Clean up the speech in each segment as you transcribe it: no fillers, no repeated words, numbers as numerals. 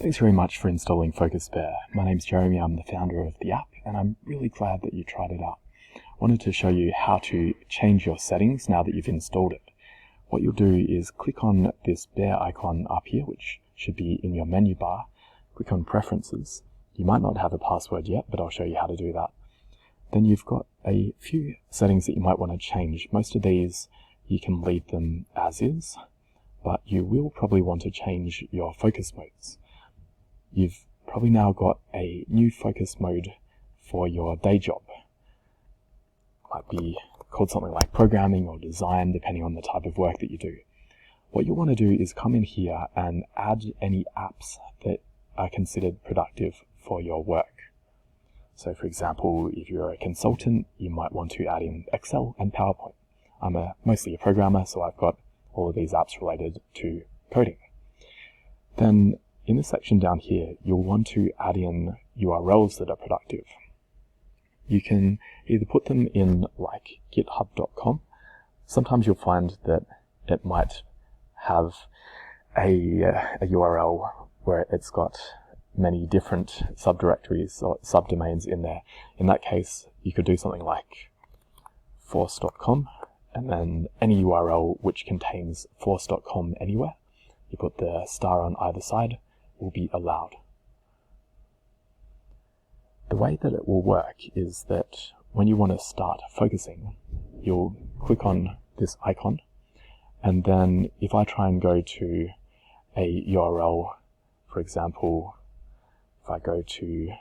Thanks very much for installing FocusBear. My name's Jeremy, I'm the founder of the app, and I'm really glad that you tried it out. I wanted to show you how to change your settings now that you've installed it. What you'll do is click on this bear icon up here, which should be in your menu bar. Click on Preferences. You might not have a password yet, but I'll show you how to do that. Then you've got a few settings that you might want to change. Most of these you can leave them as is, but you will probably want to change your focus modes. You've probably now got a new focus mode for your day job. Might be called something like programming or design, depending on the type of work that you do. What you want to do is come in here and add any apps that are considered productive for your work. So for example, if you're a consultant, you might want to add in Excel and PowerPoint. I'm mostly a programmer, so I've got all of these apps related to coding. Then in this section down here, you'll want to add in URLs that are productive. You can either put them in like github.com. Sometimes you'll find that it might have a URL where it's got many different subdirectories or subdomains in there. In that case, you could do something like force.com and then any URL which contains force.com anywhere. You put the star on either side, will be allowed. The way that it will work is that when you want to start focusing, you'll click on this icon, and then if I try and go to a URL, for example, if I go to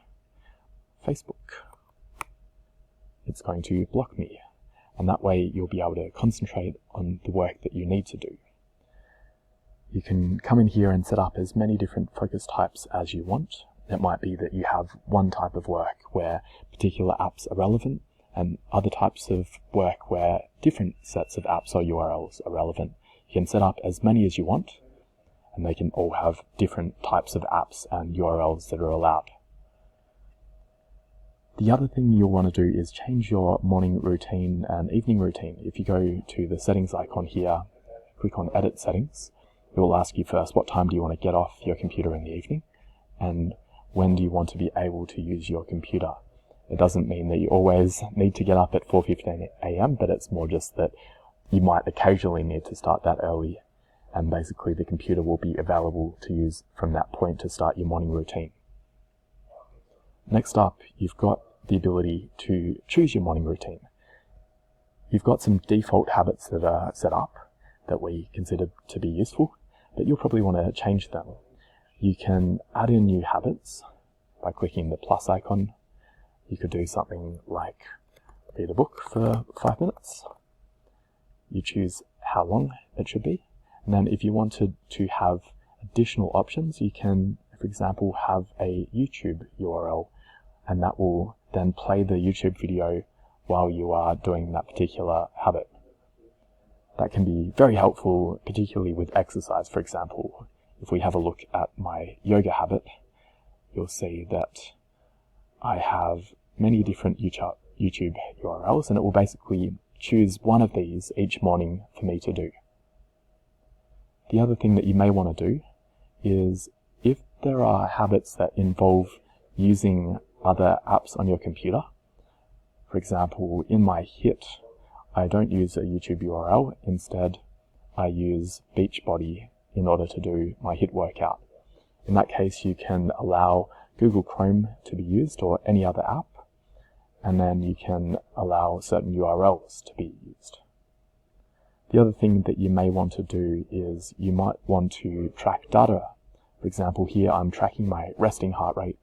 Facebook, it's going to block me, and that way you'll be able to concentrate on the work that you need to do. You can come in here and set up as many different focus types as you want. It might be that you have one type of work where particular apps are relevant and other types of work where different sets of apps or URLs are relevant. You can set up as many as you want, and they can all have different types of apps and URLs that are allowed. The other thing you'll want to do is change your morning routine and evening routine. If you go to the settings icon here, click on Edit Settings, it will ask you first what time do you want to get off your computer in the evening, and when do you want to be able to use your computer. It doesn't mean that you always need to get up at 4:15 a.m, but it's more just that you might occasionally need to start that early, and basically the computer will be available to use from that point to start your morning routine. Next up, you've got the ability to choose your morning routine. You've got some default habits that are set up that we consider to be useful, but you'll probably want to change them. You can add in new habits by clicking the plus icon. You could do something like read a book for 5 minutes. You choose how long it should be. And then if you wanted to have additional options, you can, for example, have a YouTube URL, and that will then play the YouTube video while you are doing that particular habit. That can be very helpful, particularly with exercise, for example. If we have a look at my yoga habit, you'll see that I have many different YouTube URLs, and it will basically choose one of these each morning for me to do. The other thing that you may want to do is, if there are habits that involve using other apps on your computer, for example, in my HIIT, I don't use a YouTube URL. Instead, I use Beachbody in order to do my HIIT workout. In that case, you can allow Google Chrome to be used or any other app, and then you can allow certain URLs to be used. The other thing that you may want to do is you might want to track data. For example, here I'm tracking my resting heart rate,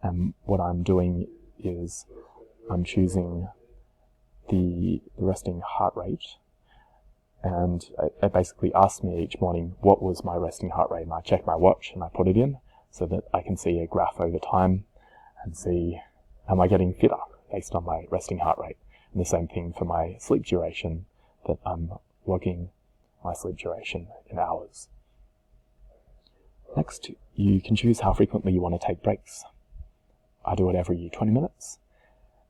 and what I'm doing is I'm choosing the resting heart rate, and it basically asks me each morning what was my resting heart rate, and I check my watch and I put it in so that I can see a graph over time and see, am I getting fitter based on my resting heart rate. And the same thing for my sleep duration, that I'm logging my sleep duration in hours. Next, you can choose how frequently you want to take breaks. I do it every 20 minutes.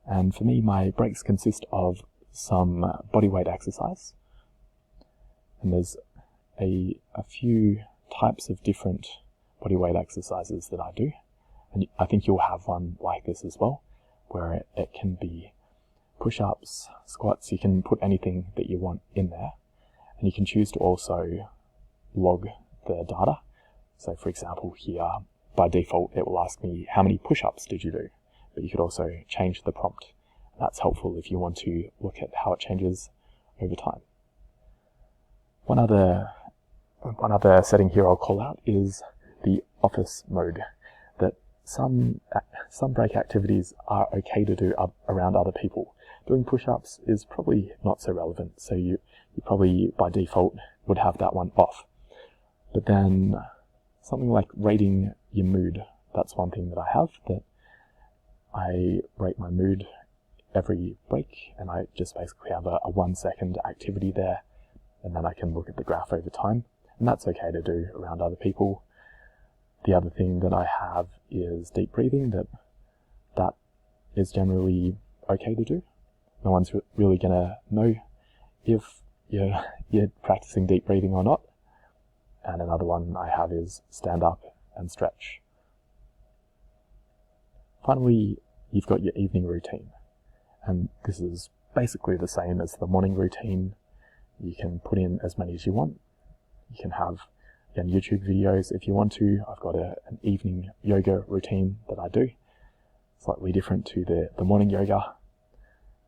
And for me, my breaks consist of some bodyweight exercise. And there's a few types of different bodyweight exercises that I do. And I think you'll have one like this as well, where it can be push-ups, squats. You can put anything that you want in there. And you can choose to also log the data. So for example here, by default, it will ask me how many push-ups did you do? But you could also change the prompt. That's helpful if you want to look at how it changes over time. One other setting here I'll call out is the office mode. That some break activities are okay to do around other people. Doing push-ups is probably not so relevant, so you probably by default would have that one off. But then something like rating your mood, that's one thing that I have, that I rate my mood every break, and I just basically have a 1 second activity there, and then I can look at the graph over time, and that's okay to do around other people. The other thing that I have is deep breathing, that is generally okay to do. No one's really gonna know if you're practicing deep breathing or not. And another one I have is stand up and stretch. Finally, you've got your evening routine. And this is basically the same as the morning routine. You can put in as many as you want. You can have, again, YouTube videos if you want to. I've got an evening yoga routine that I do. Slightly different to the morning yoga.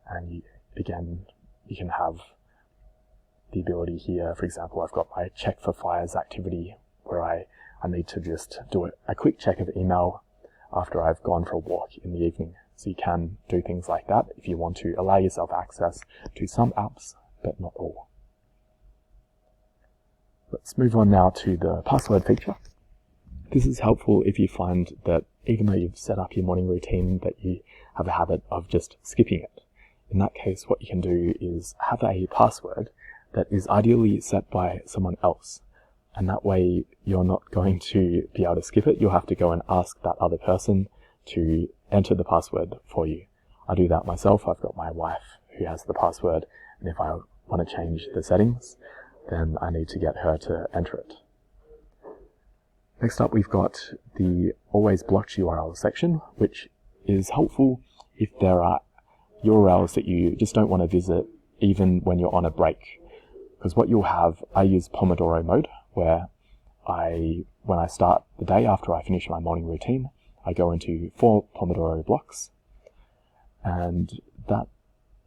And you can have the ability here. For example, I've got my check for fires activity where I need to just do a quick check of email after I've gone for a walk in the evening. So you can do things like that if you want to allow yourself access to some apps, but not all. Let's move on now to the password feature. This is helpful if you find that even though you've set up your morning routine, that you have a habit of just skipping it. In that case, what you can do is have a password that is ideally set by someone else. And that way you're not going to be able to skip it. You'll have to go and ask that other person to enter the password for you. I do that myself. I've got my wife who has the password, and if I want to change the settings, then I need to get her to enter it. Next up, we've got the always blocked URL section, which is helpful if there are URLs that you just don't want to visit even when you're on a break. Because what you'll have, I use Pomodoro mode, where when I start the day after I finish my morning routine, I go into 4 Pomodoro blocks, and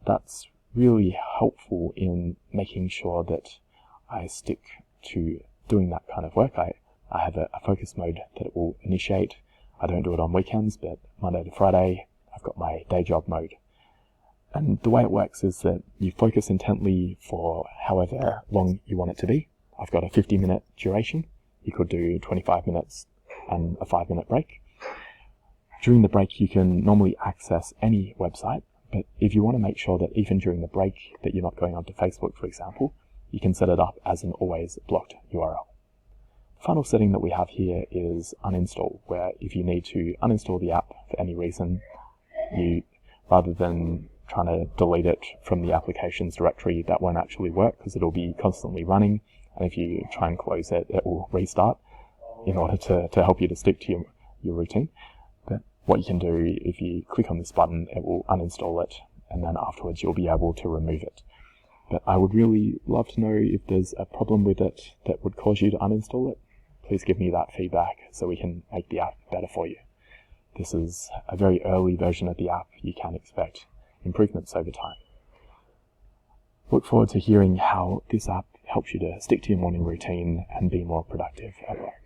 that's really helpful in making sure that I stick to doing that kind of work. I have a focus mode that it will initiate. I don't do it on weekends, but Monday to Friday, I've got my day job mode. And the way it works is that you focus intently for however long you want it to be. I've got a 50-minute duration. You could do 25 minutes and a 5-minute break. During the break, you can normally access any website, but if you want to make sure that even during the break that you're not going onto Facebook, for example, you can set it up as an always blocked URL. The final setting that we have here is uninstall, where if you need to uninstall the app for any reason, you, rather than trying to delete it from the applications directory, that won't actually work because it'll be constantly running, and if you try and close it, it will restart in order to help you to stick to your routine. But what you can do, if you click on this button, it will uninstall it, and then afterwards you'll be able to remove it. But I would really love to know if there's a problem with it that would cause you to uninstall it. Please give me that feedback so we can make the app better for you. This is a very early version of the app. You can expect improvements over time. Look forward to hearing how this app helps you to stick to your morning routine and be more productive at work.